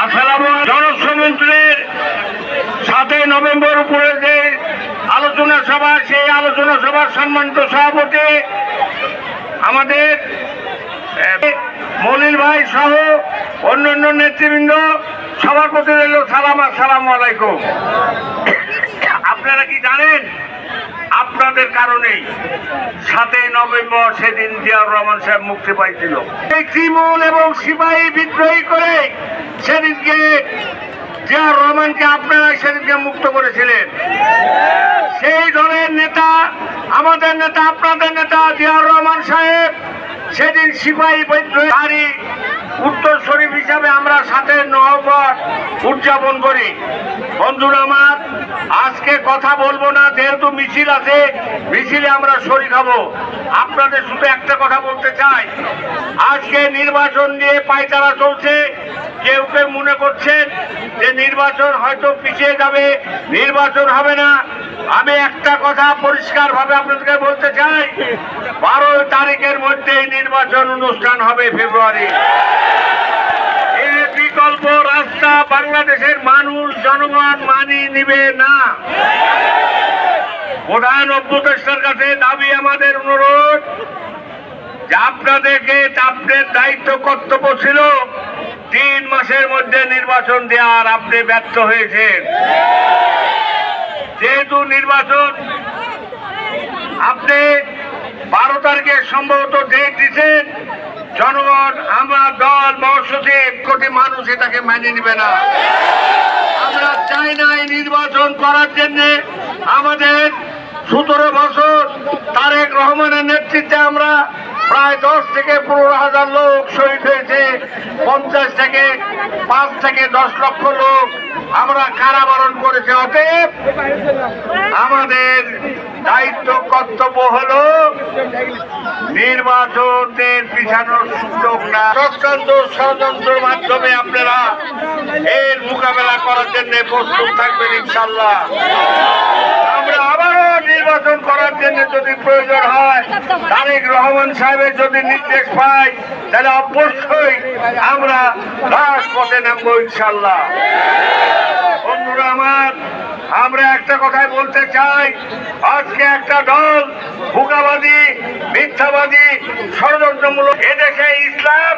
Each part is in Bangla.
আপনার জনসমন্ত্রের 7 নভেম্বর উপরে যে আলোচনা সভা, সেই আলোচনা সভার সম্মানিত সভাপতি আমাদের মনির ভাই সহ অন্যান্য নেতৃবৃন্দ, সবার প্রতি রইল সালাম, আসসালামু আলাইকুম। আপনারা কি জানেন, আপনাদের কারণেই 7 নভেম্বর সেদিন জিয়াউর রহমান সাহেব মুক্তি পাইছিল। এই তৃণমূল এবং সিপাহী বিদ্রোহী করে সেদিনকে জিয়াউর রহমানকে আপনারা সেদিনকে মুক্ত করেছিলেন। সেই দলের নেতা, আমাদের নেতা, আপনাদের নেতা জিয়াউর রহমান সাহেব সেদিন সিপাহী বিদ্রোহী উত্তর শরীফ হিসাবে আমরা 7 নভেম্বর উদযাপন করি। বন্ধুরা আমার, আজকে কথা বলবো না, যেহেতু মিছিল আছে, মিছিলে আমরা শরীক হব। আপনাদের শুধু একটা কথা বলতে চাই, আজকে নির্বাচন নিয়ে পায়তারা চলছে। কেউ কেউ মনে করছেন যে নির্বাচন হয়তো পিছিয়ে যাবে, নির্বাচন হবে না। আমি একটা কথা পরিষ্কার ভাবে আপনাদেরকে বলতে চাই, 12 তারিখের মধ্যেই নির্বাচন অনুষ্ঠান হবে, ফেব্রুয়ারি। এর বিকল্প রাস্তা বাংলাদেশের মানুষ, জনগণ মানিয়ে নিবে না। প্রধান উপদেষ্টার কাছে দাবি, আমাদের অনুরোধ যে আপনাদেরকে, আপনাদের দায়িত্ব কর্তব্য ছিল 3 মাসের মধ্যে নির্বাচন দেওয়ার, আপনি ব্যর্থ হয়েছেন। যেহেতু নির্বাচন আপনি 12 তারিখে সম্ভবত ডেট দিচ্ছেন, জনগণ, আমরা দল, মহাসচিব, কোটি মানুষ এটাকে মানিয়ে নিবে না। আমরা চাই না এই নির্বাচন করার জন্য। আমাদের 17 বছর তারেক রহমানের নেতৃত্বে আমরা প্রায় 10 থেকে 15,000 লোক শহীদ হয়েছে, 50 থেকে 5 থেকে 10 লক্ষ লোক আমরা কারাবরণ করেছে। অতএব আমাদের দায়িত্ব কর্তব্য হলো নির্বাচনের পিছানোর সুযোগ না। চক্রান্ত ষড়যন্ত্রের মাধ্যমে আপনারা এর মোকাবেলা করার জন্য প্রস্তুত থাকবেন ইনশাল্লাহ। আমরা আবারও নির্বাচন করার জন্য যদি প্রয়োজন হয়, তারেক রহমান সাহেবের যদি নির্দেশ পাই, তাহলে অবশ্যই আমরা রাজপথে নামবো ইনশাল্লাহ। বন্ধুরা আমার, আমরা একটা কথাই বলতে চাই, আজকে একটা দল ভুকাবাদী, মিথ্যাবাদী, ষড়যন্ত্রমূলক এদেশে ইসলাম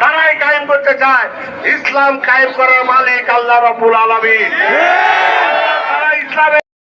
তারাই কায়েম করতে চায়। ইসলাম কায়েম করার মালিক আল্লাহ রাব্বুল আলামিন। তারা ইসলামের